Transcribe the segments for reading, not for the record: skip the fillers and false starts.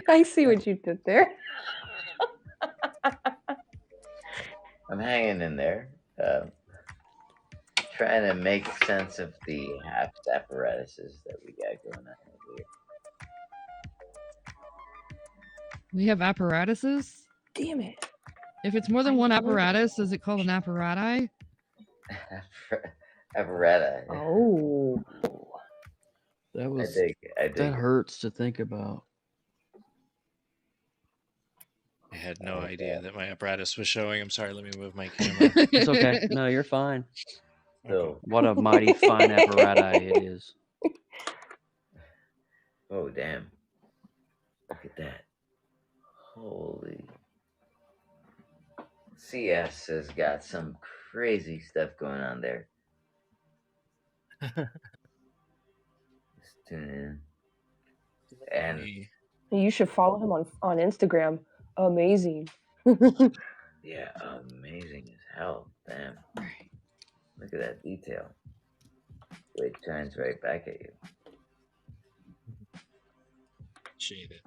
I see what you did there. I'm hanging in there, trying to make sense of the apparatuses that we got going on here. We have apparatuses. Damn it. If it's more than one apparatus, is it called an apparati? Apparata. Oh. That was I dig that it. hurts to think about. I had no idea that my apparatus was showing. I'm sorry. Let me move my camera. It's okay. No, you're fine. So, What a mighty fine apparatus it is. oh damn! Look at that! Holy. CS has got some crazy stuff going on there. Just tune in. And You should follow him on Instagram. Amazing. yeah, amazing as hell. Damn. Look at that detail. It shines right back at you. Appreciate it.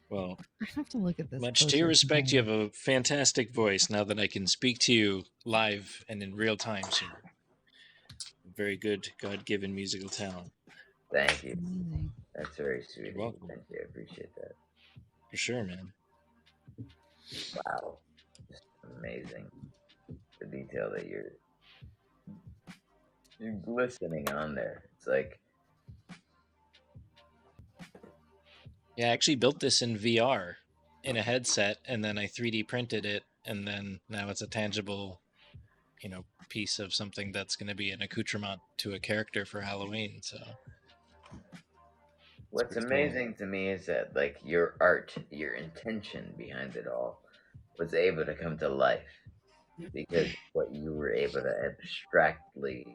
Well, I have to look at this. much to your respect, you have a fantastic voice now that I can speak to you live and in real time, sir. Very good, God-given musical talent. Thank you. Amazing. That's very sweet. You're welcome. Thank you. I appreciate that. For sure, man. Wow. Just amazing. The detail that you're glistening on there. It's like, Yeah, I actually built this in VR in a headset, and then I 3D printed it, and then now it's a tangible, piece of something that's going to be an accoutrement to a character for Halloween. So what's amazing to me is that, like, your art, your intention behind it all was able to come to life because what you were able to abstractly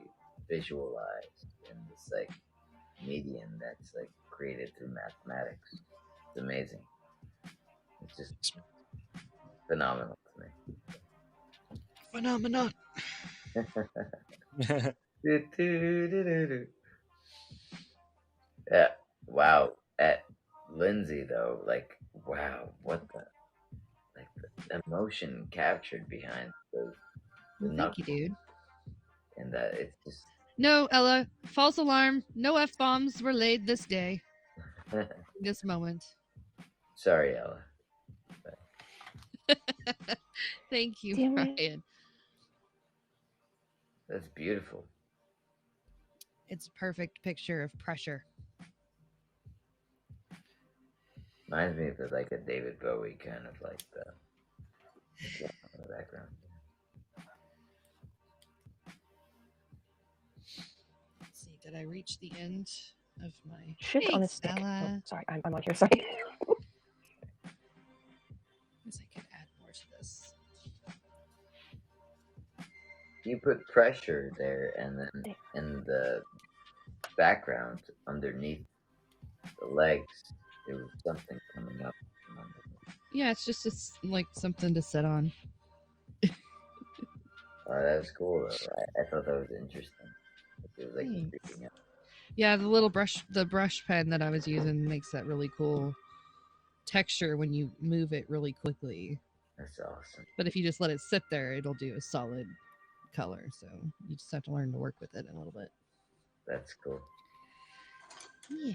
visualize in this, like, medium that's, like, created through mathematics. It's amazing. It's just phenomenal to me. phenomenon. Yeah. Wow. At Lindsay though, like, wow, what the emotion captured behind the Thank you, dude. and that it's just No, Ella. False alarm. No F-bombs were laid this day. This moment. sorry, Ella. Thank you, Damn it. Ryan. That's beautiful. It's a perfect picture of pressure. Reminds me of like a David Bowie kind of like the in the background. Let's see. Did I reach the end of my Shit on a Thanks, stick. Ella? Oh, sorry, I'm on here. Sorry. Guess I could add more to this. You put pressure there, and then in the background underneath the legs, there was something coming up. Yeah, it's just like something to sit on. Oh, that was cool though. I thought that was interesting. It was like creeping up. Yeah, the brush pen that I was using makes that really cool texture when you move it really quickly. That's awesome. But if you just let it sit there, it'll do a solid color. So you just have to learn to work with it a little bit. That's cool. Yeah.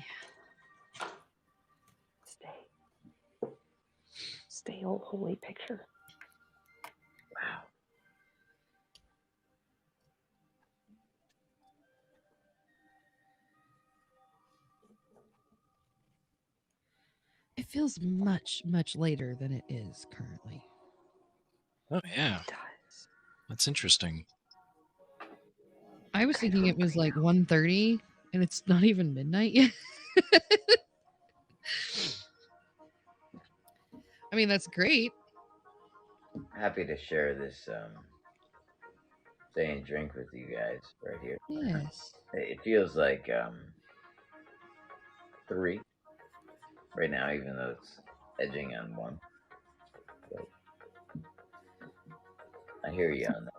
Stay, old holy picture. Wow. It feels much, much later than it is currently. Oh, yeah. That's interesting. I was thinking it was like 1:30 and it's not even midnight yet. I mean, that's great. Happy to share this stay and drink with you guys right here. Yes. It feels like 3 right now, even though it's edging on 1. But I hear you on that.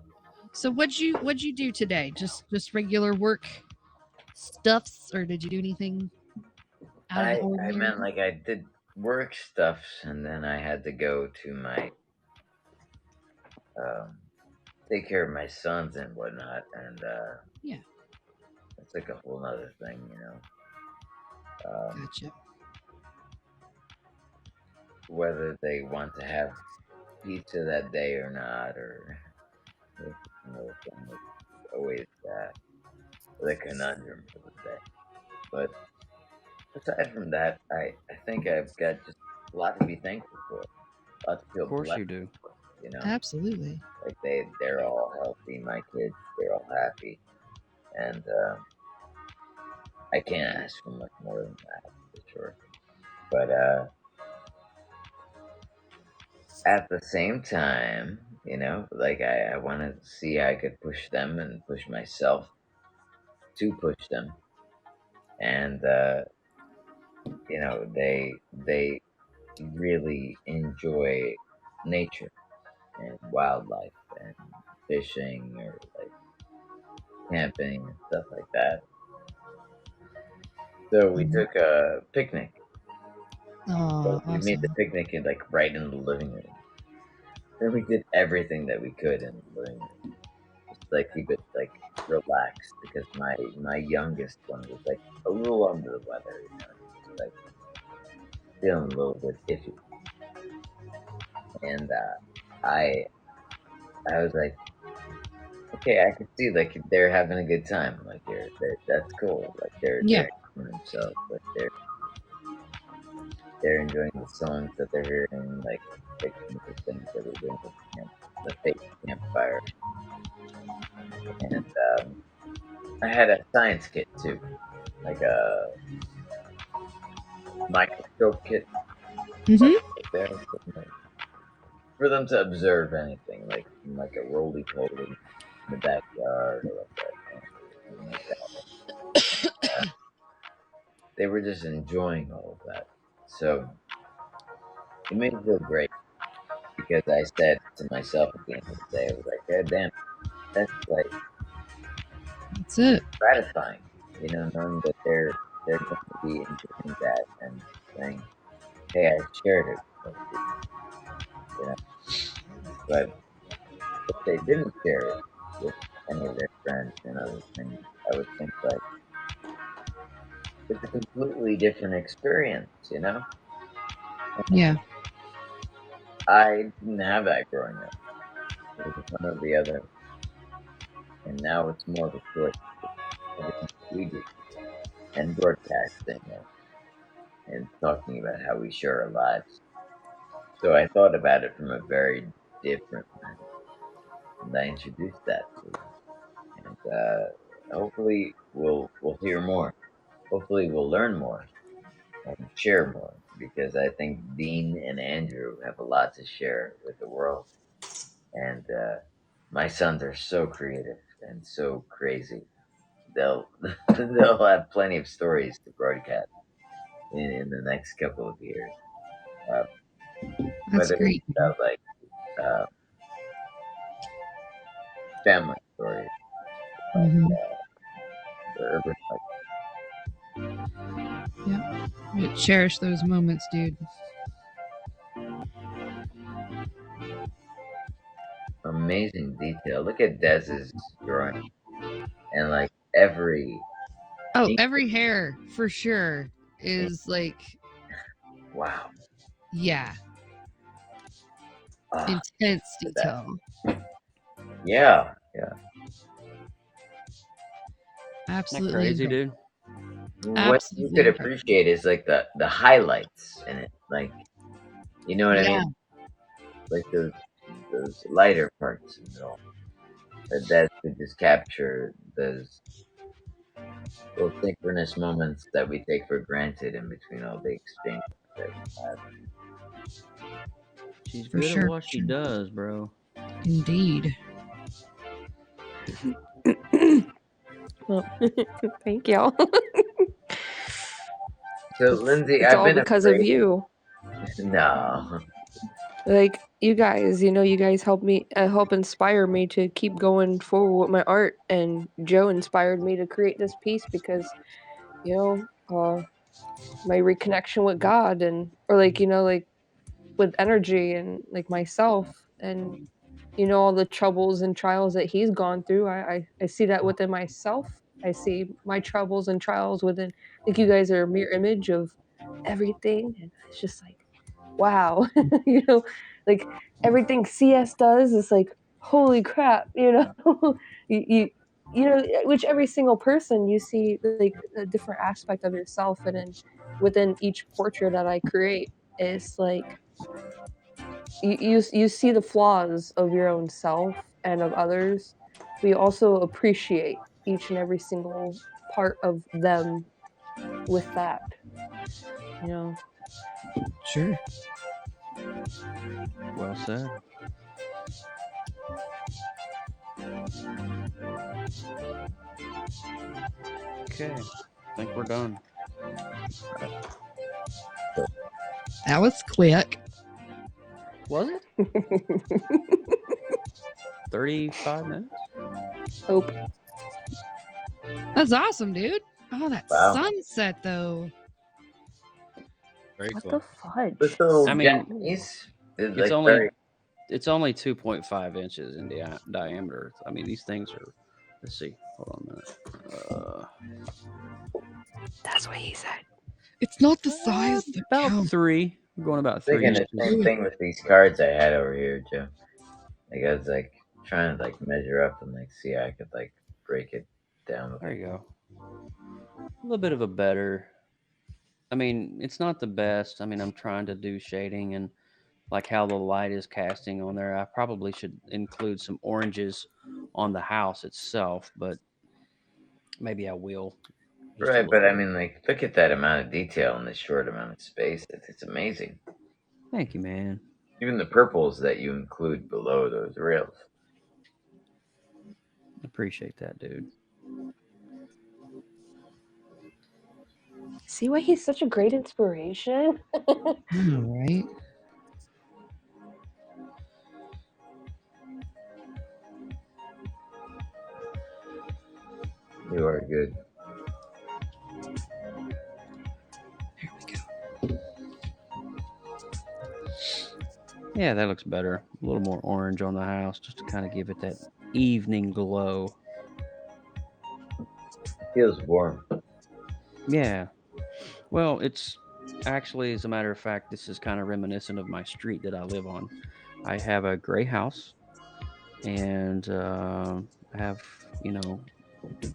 So what'd you do today? Just regular work stuffs, or did you do anything out of the I ordinary. meant like I did work stuffs, and then I had to go to my um, take care of my sons and whatnot, and Yeah, it's like a whole other thing, you know. gotcha. Whether they want to have pizza that day or not, or it's another thing. It's always the conundrum for the day. But aside from that, I think I've got just a lot to be thankful for, a lot to feel Of course blessed you do. for, you know. Absolutely. Like they're all healthy, my kids, they're all happy, and I can't ask for much more than that for sure. But at the same time, you know, like I want to see how I could push them and push myself to push them, and you know, they really enjoy nature and wildlife and fishing or like camping and stuff like that. So we Mhm. took a picnic. Oh, But we made the awesome. picnic in like right in the living room. Then we did everything that we could in the living room, just to, like keep it like relaxed because my youngest one was like a little under the weather, you know, just like feeling a little bit iffy, and I was like, okay, I can see like they're having a good time, like they're that's cool, like Yeah, they're enjoying themselves, like they're enjoying the songs that they're hearing, like some of the things that we're doing with the fake campfire, and I had a science kit too, like a microscope kit hmm, there for them to observe anything, like a roly poly in the backyard or like a something like that. They were just enjoying all of that, so it made me feel great because I said to myself at the end of the day, I was like, God damn, that's like that's it. gratifying, you know, knowing that they're going to be enjoying that and saying, hey, I shared it with you, you know, but if they didn't share it with any of their friends and other things, I would think like it's a completely different experience, you know? Yeah, I didn't have that growing up. It was one or the other, and now it's more of a choice. Everything we do and broadcasting and talking about how we share our lives. So I thought about it from a very different lens, and I introduced that to them. And hopefully we'll hear more. Hopefully we'll learn more and share more because I think Dean and Andrew have a lot to share with the world. And my sons are so creative and so crazy. They'll they'll have plenty of stories to broadcast in the next couple of years. Uh, that's whether it's great. about like uh, family stories, like Hmm. the urban like Yeah, cherish those moments, dude. amazing detail. Look at Dez's drawing and like every Oh, ink. every hair for sure is like, Wow. yeah, Ah, intense look at that. detail. Yeah, yeah. Isn't that Absolutely crazy, incredible. dude? What you Absolutely could incredible. appreciate is like the highlights in it, like you know what I Yeah, mean, like those lighter parts in it all. That could just capture those little synchronous moments that we take for granted in between all the exchanges that we have. She's for good at sure. what she does, bro. Indeed. Well, thank y'all. So, Lindsay, It's I've all been because of afraid. you. No, Like you guys, you guys help inspire me to keep going forward with my art, and Joe inspired me to create this piece because, you know, my reconnection with God, and or like, like with energy and like myself, and all the troubles and trials that he's gone through. I see that within myself. I see my troubles and trials within. I think you guys are a mirror image of everything, and it's just like, wow, like everything CS does is like, holy crap, you, you which every single person you see like a different aspect of yourself, and then within each portrait that I create is like you see the flaws of your own self and of others, but you also appreciate each and every single part of them with that, you know. Sure. Well said. Okay, I think we're done. That was quick. Was it 35 minutes? Hope. That's awesome, dude. Oh, that Wow. sunset though. Very What cool. the fudge? With the I mean, Japanese, it's like only very. it's only 2.5 inches in diameter. I mean, these things are. Let's see. Hold on a minute. That's what he said. It's not the size that About counts. 3. We're going about 3 Thinking the inches. same thing with these cards I had over here, Joe. Like I was like trying to like measure up and like see how I could like break it down. There you go. A little bit of a better. I mean, it's not the best. I mean, I'm trying to do shading and like how the light is casting on there. I probably should include some oranges on the house itself, but maybe I will. Just a Right, but little I bit. mean, like, look at that amount of detail in this short amount of space. It's amazing. Thank you, man. Even the purples that you include below those rails. Appreciate that, dude. See why he's such a great inspiration? I know, right? You are good. There we go. Yeah, that looks better. A little more orange on the house just to kind of give it that evening glow. Feels warm. Yeah. Well, it's actually, as a matter of fact, this is kind of reminiscent of my street that I live on. I have a gray house, and I have,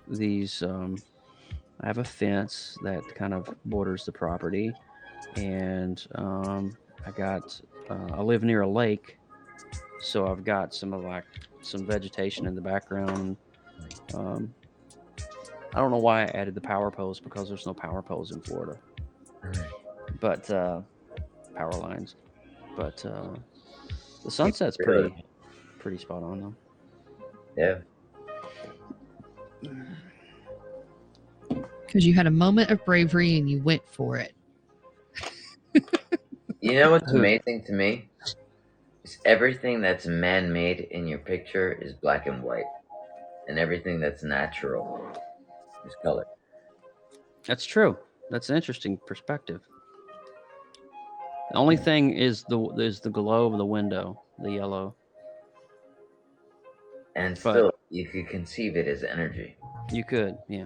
these. I have a fence that kind of borders the property, and I live near a lake, so I've got some vegetation in the background. Um, I don't know why I added the power poles because there's no power poles in Florida, but power lines. But the sunset's Really? pretty spot on though. Yeah. Because you had a moment of bravery and you went for it. You know what's amazing to me? Is everything that's man-made in your picture is black and white, and everything that's natural is color. That's true. That's an interesting perspective. The only thing is the glow of the window, the yellow. And But still, you could conceive it as energy. you could, yeah.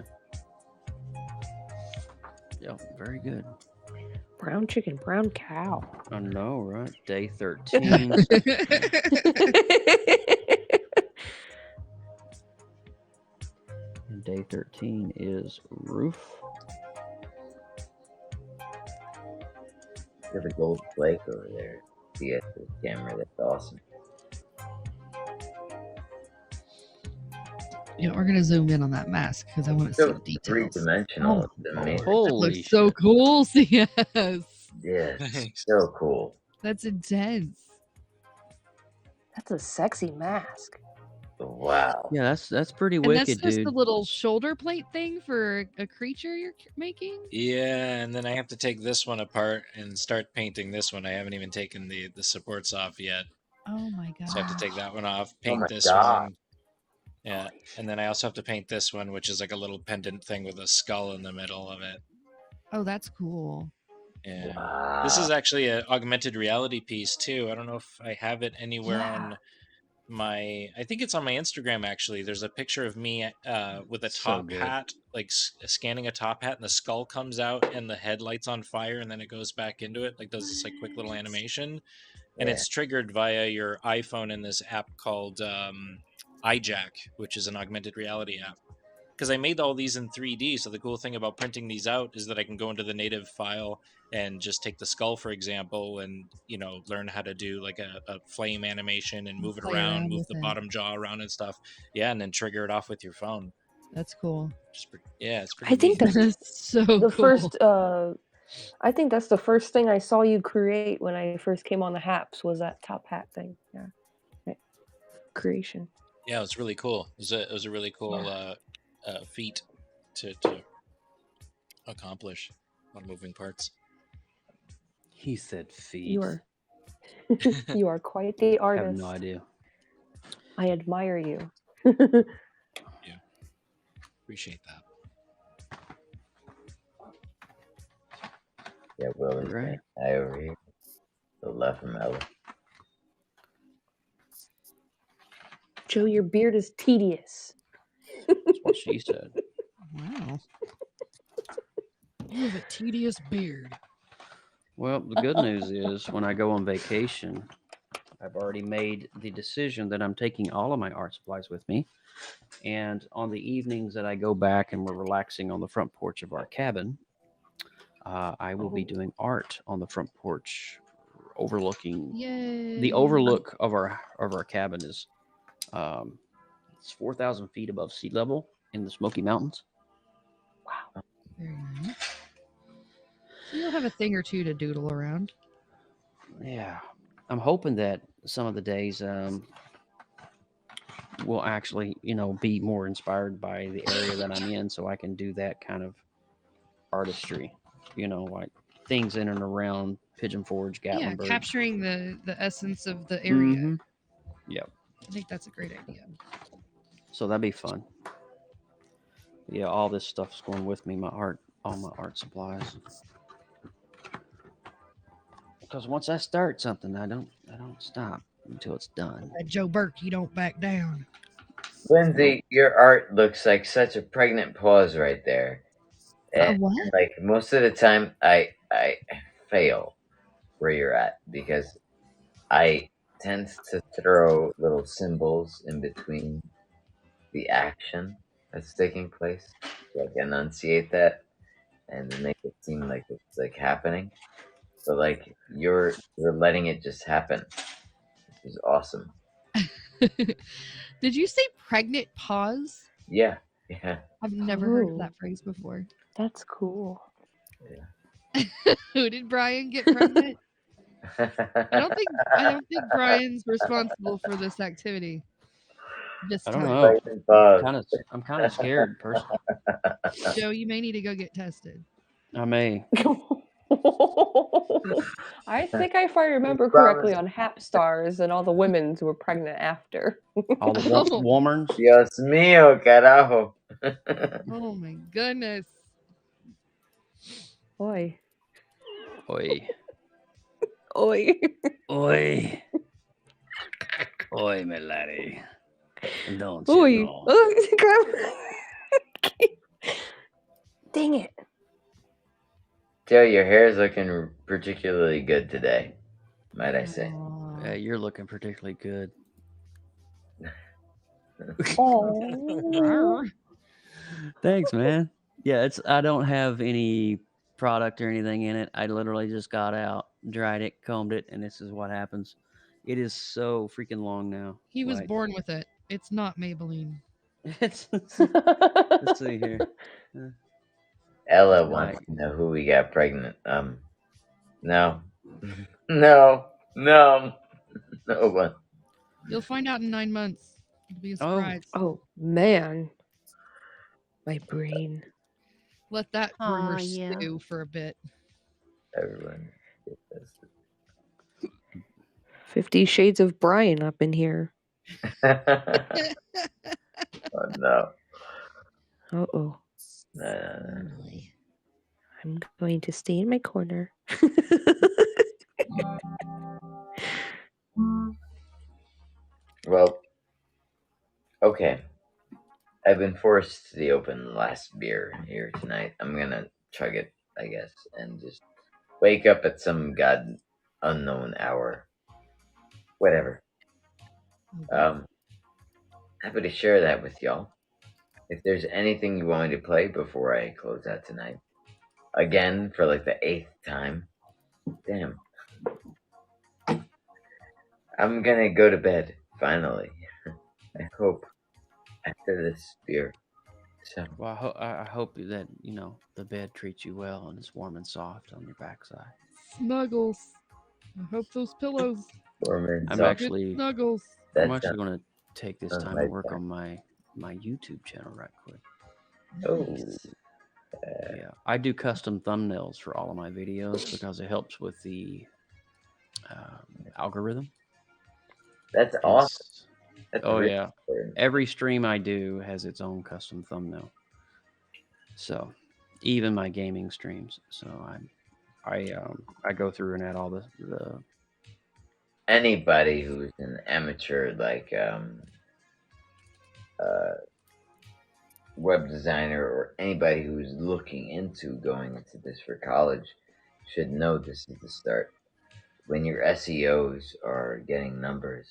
Yep, very good. Brown chicken, brown cow. I know, right? Day 13. And day 13 is roof. There's a gold flake over there. See it with the camera. That's awesome. We're gonna zoom in on that mask because I want to see So the details. three-dimensional. Oh, It's amazing. that Holy looks shit. so cool. Yes, Yeah, it's Nice. so cool. that's intense. That's a sexy mask. Wow. Yeah, that's pretty And wicked, that's just dude. the little shoulder plate thing for a creature you're making. Yeah, and then I have to take this one apart and start painting this one. I haven't even taken the supports off yet. Oh my god! So I have to take that one off, Oh paint my this God. one. Yeah, and then I also have to paint this one, which is like a little pendant thing with a skull in the middle of it. Oh, that's cool. Yeah. Wow. This is actually an augmented reality piece too. I don't know if I have it anywhere on my. I think it's on my Instagram actually. There's a picture of me with a So top good. hat, like scanning a top hat, and the skull comes out, and the head lights on fire, and then it goes back into it. Like does this like quick little animation, and Yeah. it's triggered via your iPhone in this app called iJack, which is an augmented reality app. Because I made all these in 3D. So the cool thing about printing these out is that I can go into the native file and just take the skull, for example, and learn how to do like a flame animation and move it Play around, around move with the it. bottom jaw around and stuff. Yeah, and then trigger it off with your phone. That's cool. Yeah, it's I pretty think neat. that's so the cool. first. I think that's the first thing I saw you create when I first came on the Haps was that top hat thing. Yeah, right. Creation. Yeah, it was really cool. It was a really cool feat to accomplish. A lot of moving parts. He said feet. You are, you are quite the I have artist. no idea. I admire you. Yeah, appreciate that. Yeah, Will is Right. I over here. The left from Ella. Joe, your beard is tedious. That's what she said. Wow. You have a tedious beard. Well, the good news is when I go on vacation, I've already made the decision that I'm taking all of my art supplies with me. And on the evenings that I go back and we're relaxing on the front porch of our cabin, I will be doing art on the front porch, overlooking Yay. the overlook of our cabin is it's 4,000 feet above sea level in the Smoky Mountains. Wow. Very nice. So you'll have a thing or two to doodle around. Yeah, I'm hoping that some of the days will actually, be more inspired by the area that I'm in, so I can do that kind of artistry. Like things in and around Pigeon Forge, Yeah, Gatlinburg. capturing the essence of the area. Mm-hmm. Yep. I think that's a great idea. So that'd be fun. Yeah, all this stuff's going with me. All my art supplies. Because once I start something, I don't stop until it's done. That Joe Burke, he don't back down. Lindsay, your art looks like such a pregnant pause right there. A And what? like most of the time I fail where you're at because I tend to throw little symbols in between the action that's taking place, like enunciate that and to make it seem like it's like happening. But like you're letting it just happen, which is awesome. Did you say pregnant pause? Yeah, yeah, I've never heard of Oh. that phrase before. That's cool. yeah. Who did Brian get pregnant? I don't think Brian's responsible for this activity. This I don't time. know. Pregnant pause. I'm kind of scared, personally. Joe, you may need to go get tested. I may. I think if I remember Promise. correctly on Hap Stars and all the women's were pregnant after. All the Oh. Walmerns. Dios mío, carajo. Oh my goodness. Oi. Oi. Oi. Oi. Oi, my laddie. Don't Oi. you know? Dang it. Joe, your hair is looking particularly good today, might I say. Aw. You're looking particularly good. Oh. Thanks, man. Yeah, I don't have any product or anything in it. I literally just got out, dried it, combed it, and this is what happens. It is so freaking long now. He was Like, born with it. It's not Maybelline. let's see here. Ella Like- wants to know who we got pregnant. No. No. No. No one. You'll find out in 9 months. It'll be a Oh. surprise. Oh, man. My brain. Let that rumor yeah. stew for a bit. Everyone get this. 50 Shades of Brian up in here. Oh no. Uh-oh. No. I'm going to stay in my corner. Well, okay. I've been forced to open the last beer here tonight. I'm gonna chug it, I guess, and just wake up at some god unknown hour. Whatever. Um, happy to share that with y'all. If there's anything you want me to play before I close out tonight, again for like the 8th time, damn, I'm gonna go to bed finally. I hope after this beer. So Well, I hope that the bed treats you well and it's warm and soft on your backside. Snuggles. I hope those pillows Foreman I'm are soft. good actually snuggles. I'm That actually going to take this sounds time and like work that. on my YouTube channel right quick. Oh, Nice. Yeah, I do custom thumbnails for all of my videos because it helps with the algorithm. that's And awesome. That's oh really yeah, important. every stream I do has its own custom thumbnail. So even my gaming streams. So I go through and add all the Anybody who's an amateur, like uh, web designer, or anybody who's looking into going into this for college, should know this is the start. When your SEOs are getting numbers,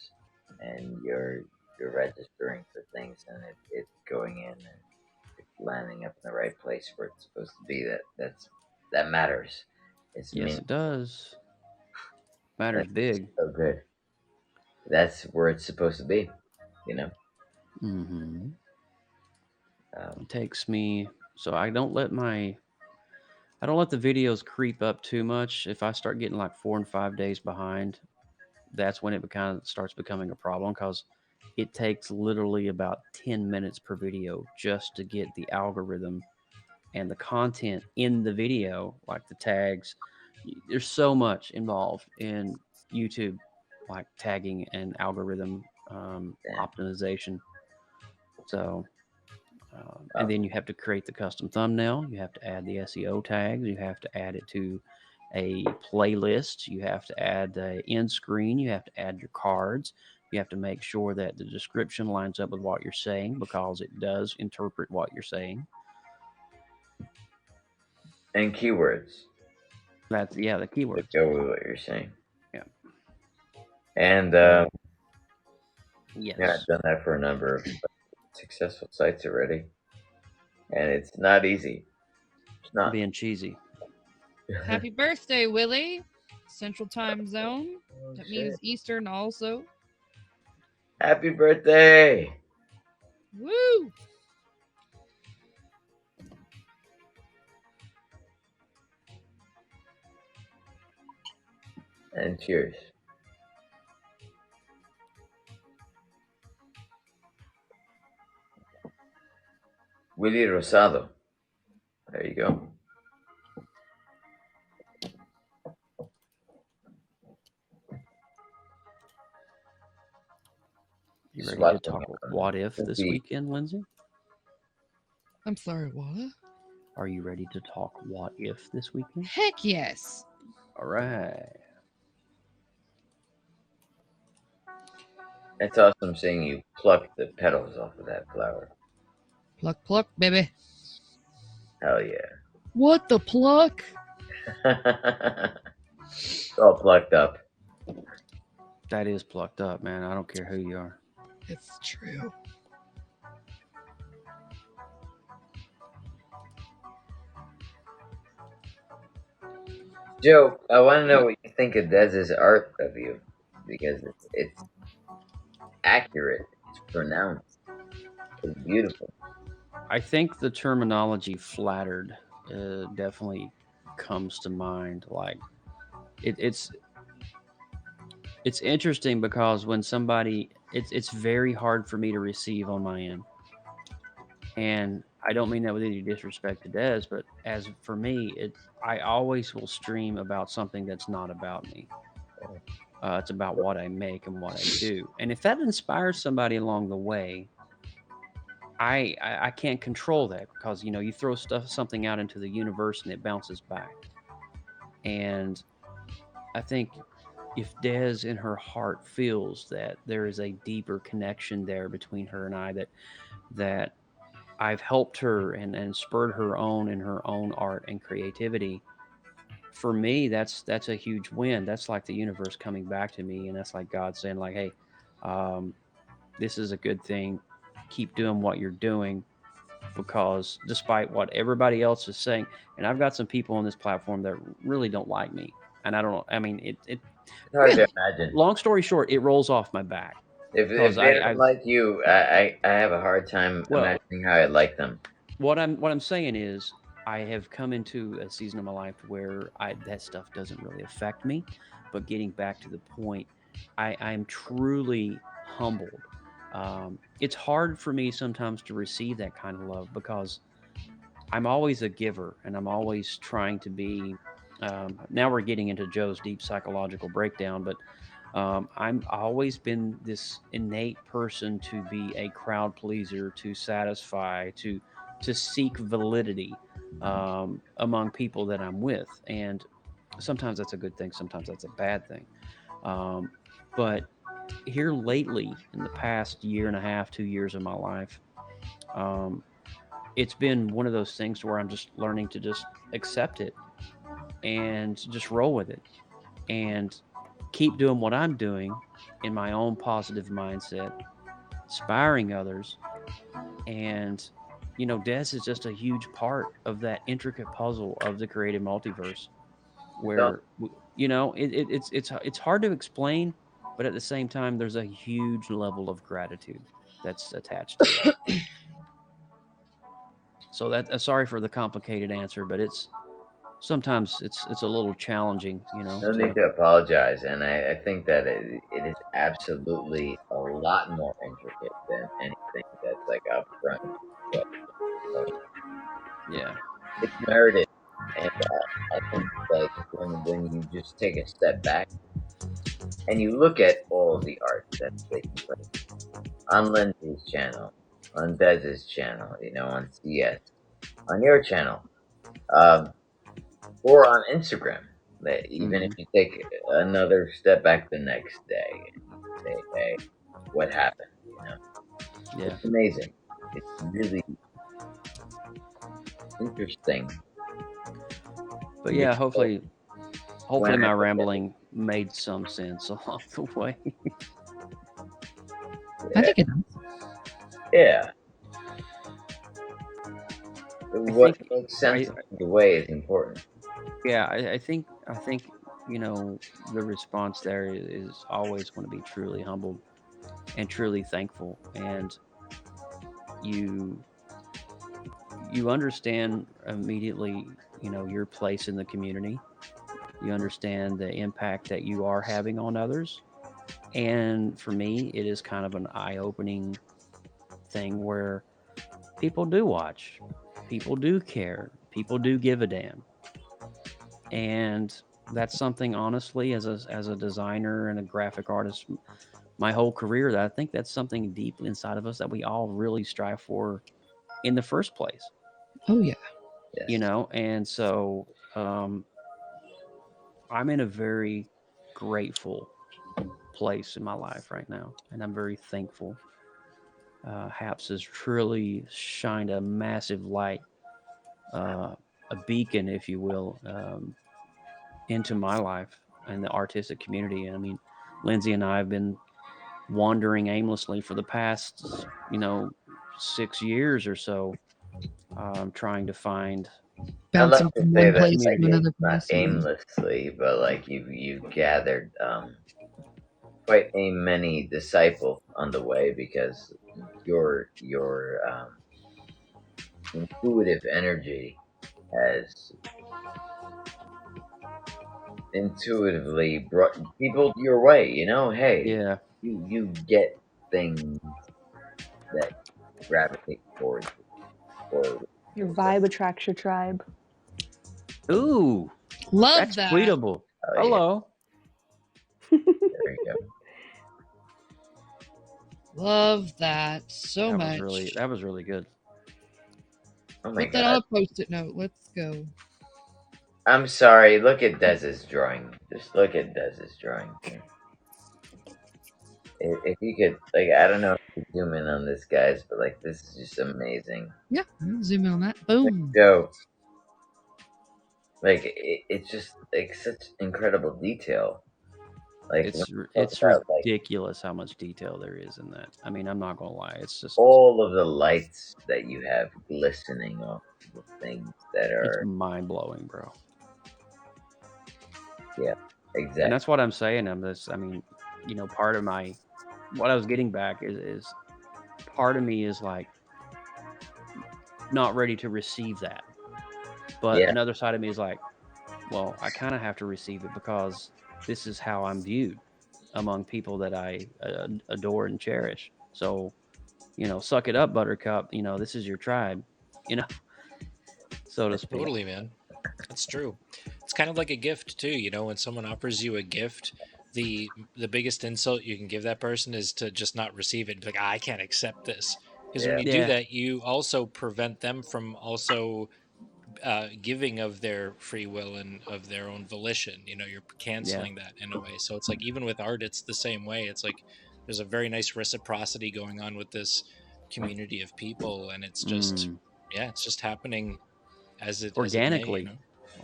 and you're registering for things, and it's going in and it's landing up in the right place where it's supposed to be. That matters. It's yes, mean it does. Matters that's big. so good. That's where it's supposed to be. You know. Hmm. Um, It takes me so I don't let the videos creep up too much. If I start getting like 4 and 5 days behind, that's when it kind of starts becoming a problem because it takes literally about 10 minutes per video just to get the algorithm and the content in the video, like the tags. There's so much involved in YouTube, like tagging and algorithm yeah. optimization. So, and Oh, then you have to create the custom thumbnail. You have to add the SEO tags. You have to add it to a playlist. You have to add the end screen. You have to add your cards. You have to make sure that the description lines up with what you're saying because it does interpret what you're saying. and keywords That's yeah, the to keywords. go with what you're saying. Yeah. And So yeah, yes, I've done that for a number of successful sites already, and it's not easy. It's not. being cheesy. Happy birthday, Willie. Central time zone. Oh, That shit. means Eastern also. Happy birthday! Woo! And cheers. Willie Rosado. There you go. You Just ready to watching talk what if this Goofy. weekend, Lindsay? I'm sorry, what? Are you ready to talk what if this weekend? Heck yes. All right. It's awesome seeing you pluck the petals off of that flower. Pluck, pluck, baby. Hell yeah. What the pluck? It's all plucked up. That is plucked up, man. I don't care who you are. It's true. Joe, I want to know what you think of Dez's art of you, because it's accurate, it's pronounced, it's beautiful. I think the terminology flattered definitely comes to mind. Like it's it's interesting because when somebody it's very hard for me to receive on my end. And I don't mean that with any disrespect to Des, but as for me, I always will stream about something that's not about me. It's about what I make and what I do. And if that inspires somebody along the way, I can't control that because you throw something out into the universe and it bounces back. And I think if Des in her heart feels that there is a deeper connection there between her and I, that I've helped her and spurred her on in her own art and creativity, for me that's a huge win. That's like the universe coming back to me, and that's like God saying like, hey, um, this is a good thing. Keep doing what you're doing, because despite what everybody else is saying, and I've got some people on this platform that really don't like me, and I don't. I mean, it. It's hard to Really? imagine. Long story short, it rolls off my back If because they I don't like you, I have a hard time well, imagining how I like them. what I'm saying is I have come into a season of my life where that stuff doesn't really affect me. But getting back to the point, I'm truly humbled. It's hard for me sometimes to receive that kind of love because I'm always a giver and I'm always trying to be. Now we're getting into Joe's deep psychological breakdown, but I've always been this innate person to be a crowd pleaser, to satisfy, to seek validity among people that I'm with, and sometimes that's a good thing, sometimes that's a bad thing. Um, but here lately, in the past year and a half, 2 years of my life, um, it's been one of those things where I'm just learning to just accept it and just roll with it and keep doing what I'm doing in my own positive mindset, inspiring others. And, Des is just a huge part of that intricate puzzle of the creative multiverse Don't where, it's hard to explain, but at the same time, there's a huge level of gratitude that's attached to it. So sorry for the complicated answer, but sometimes it's a little challenging, no need to to apologize, and I think that it is absolutely a lot more intricate than anything that's like upfront. But yeah. it's merited, and I think like when you just take a step back and you look at all the art that's taking place on Lindsay's channel, on Bez's channel, on CS, on your channel, um, or on Instagram. That even if Mhm. you take another step back the next day and you say, "Hey, what happened?" Yeah. It's amazing. It's really interesting. But You yeah, know, when hopefully I my look at rambling made some sense along the way. I it, think it does. yeah, I what think makes sense I along the way is important. yeah, I think the response there is always going to be truly humbled and truly thankful, and you you understand immediately, your place in the community. You understand the impact that you are having on others. And for me, it is kind of an eye-opening thing where people do watch, people do care, people do give a damn. And that's something, honestly, as a designer and a graphic artist, my whole career, that I think that's something deep inside of us that we all really strive for in the first place. Oh yeah. Yes. And so I'm in a very grateful place in my life right now, and I'm very thankful. Haps has truly shined a massive light, a beacon, if you will, into my life and the artistic community. I mean, Lindsay and I have been wandering aimlessly for the past, 6 years or so, trying to find I like Bouncing to from say one that place to like community. another not place. Yeah. aimlessly, but like you gathered quite a many disciples on the way because your intuitive energy has intuitively brought people your way. Hey, Yeah. you get things that gravitate towards you. Or Your vibe attracts your tribe. Ooh, Love that's that. tweetable. yeah, Hello. there you go. Love that so much. That was really good. Oh my Put that on god. a post-it note. Let's go. I'm sorry. Look at Dez's drawing. Just look at Dez's drawing here. If you could, like, I don't know if you could zoom in on this, guys, but like, this is just amazing. Yeah, zoom in on that. Boom. So, like, it's just like such incredible detail. Like, when you talk It's about like ridiculous how much detail there is in that. I mean, I'm not gonna lie. It's just all of the lights that you have glistening off the things that it's are, mind blowing, bro. yeah, And exactly. that's what I'm saying. I mean, part of what I was getting back is part of me is like not ready to receive that, but Yeah, another side of me is like, well, I kind of have to receive it because this is how I'm viewed among people that I adore and cherish. So, suck it up, Buttercup. This is your tribe, you know, so to speak. Totally, man. That's true. It's kind of like a gift too, when someone offers you a gift, the biggest insult you can give that person is to just not receive it. Be like, "Ah, I can't accept this." Because when yeah, you do Yeah, that, you also prevent them from also giving of their free will and of their own volition. You're yeah. canceling that in a way. So it's like even with art, it's the same way. It's like there's a very nice reciprocity going on with this community of people, and it's just, Mm, yeah, it's just happening as it may. organically, Yeah.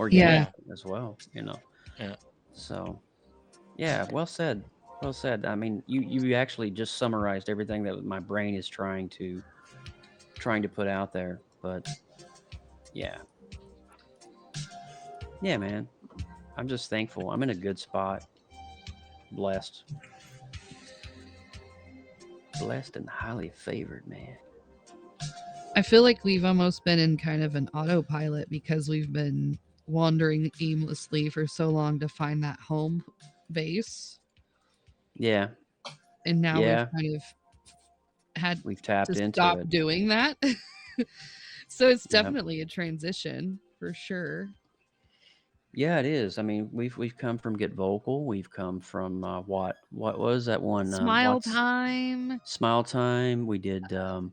Yeah, organically as well. yeah. So, yeah, well said. Well said. I mean, you actually just summarized everything that my brain is trying to put out there. But yeah, yeah, man. I'm just thankful. I'm in a good spot. Blessed. Blessed and highly favored, man. I feel like we've almost been in kind of an autopilot because we've been wandering aimlessly for so long to find that home base. Yeah. And now we've Yeah. kind of had We've to tapped into stop it. doing that. So it's Yep. definitely a transition for sure. Yeah, it is. I mean, we've come from Get Vocal. We've come from what was that one? Smile What's time. Smile Time? We did God,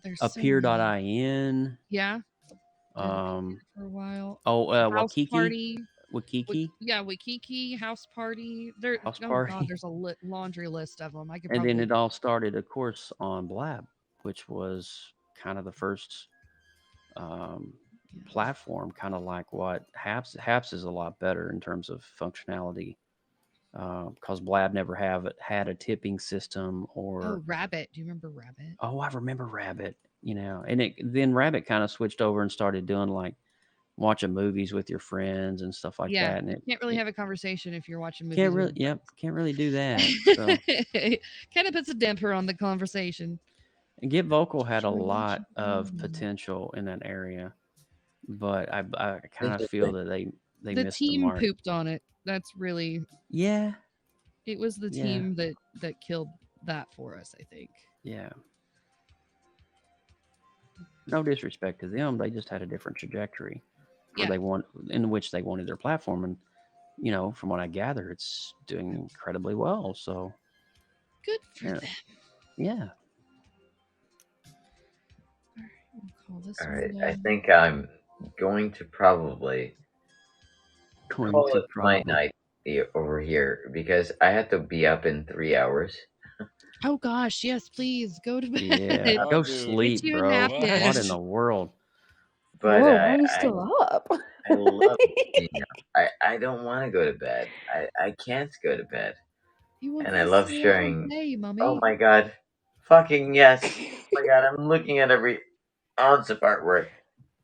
there's so many. Appear.in. Yeah, did Um for a while. oh House Wakiki. party. Wakiki Yeah, Waikiki house party. There. House Oh God, Party. there's a laundry list of them. I could And then probably. it all started, of course, on Blab, which was kind of the first um, Yeah. platform, kind of like what Haps is a lot better in terms of functionality because Blab never have had a tipping system Oh, or Rabbit. Do you remember Rabbit? I remember Rabbit, and then Rabbit kind of switched over and started doing like watching movies with your friends and stuff like Yeah, that, and you can't really it have a conversation if you're watching can't movies with really, yep, can't really do that. So your kind of puts a damper on the conversation. and Get Vocal had a lot of Transition. potential in that area, but I kind of feel interesting. that they The missed the team mark. pooped on it. That's really Yeah, it was the yeah, team that killed that for us, I think. yeah. No disrespect to them, they just had a different trajectory where Yeah, in which they wanted their platform, and from what I gather, it's doing incredibly well. So good for yeah, them. yeah. All right, we'll call this All one right, I done. think I'm going to probably Going call to it my probably, night over here because I have to be up in 3 hours. Oh gosh, yes, please go to yeah. bed. Oh, Go dude. Get sleep, you a bro. What napkin. in the What? world? But Lord, why I, are you I, still up? I love being up. I don't want to go to bed. I can't go to bed. You want And I to love stay up all sharing. day, Oh mommy. my god. Fucking yes. Oh my god, I'm looking at every ounce of artwork.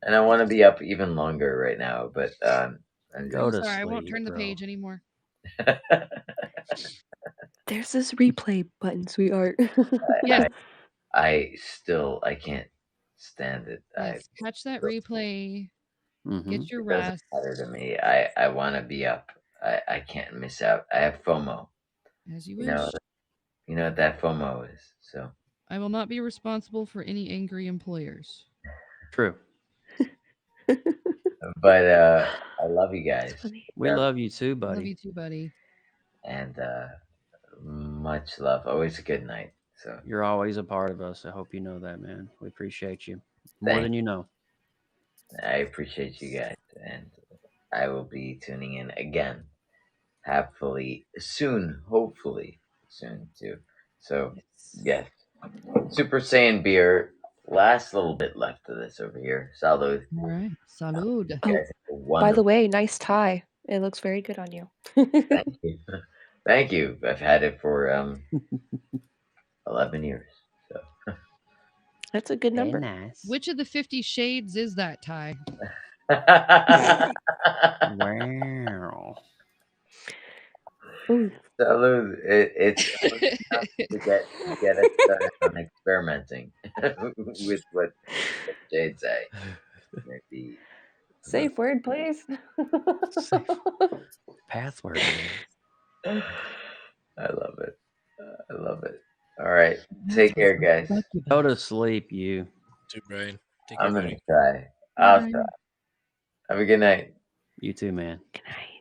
And I want to be up even longer right now, but I'm Go I'm just. to sorry, I won't sleep, turn the bro. page anymore. There's this replay button, sweetheart. Yes, I, I can't stand it. yes. Catch that replay. Mm-hmm. Get your It doesn't rest. matter to me. I want to be up. I can't miss out. I have FOMO. As you You know, wish. you know what that FOMO is. So, I will not be responsible for any angry employers. True. but I love you That's guys funny. We very much, love you too, Love buddy. you too, buddy. and much love. Always a good night. So You're always a part of us. I hope you know that, man. We appreciate you more thank than you know. I appreciate you guys, and I will be tuning in again, hopefully soon too. So yes, Super Saiyan beer. Last little bit left of this over here. Salud. All right. Salud. You Oh, guys have a by the wonderful. way, nice tie. It looks very good on you. Thank you. Thank you. I've had it for 11 years. So That's a good number. nice. Which of the 50 shades is that, Ty? Wow. Ooh, Salud. It's enough to get us started on experimenting with what Jade say. Maybe safe word, please. Safe password, please. I love it. I love it. All right. Take care, guys. Go to sleep, you. Too, Brian. Take care, I'm going buddy. to try. I'll try. Have a good night. You too, man. Good night.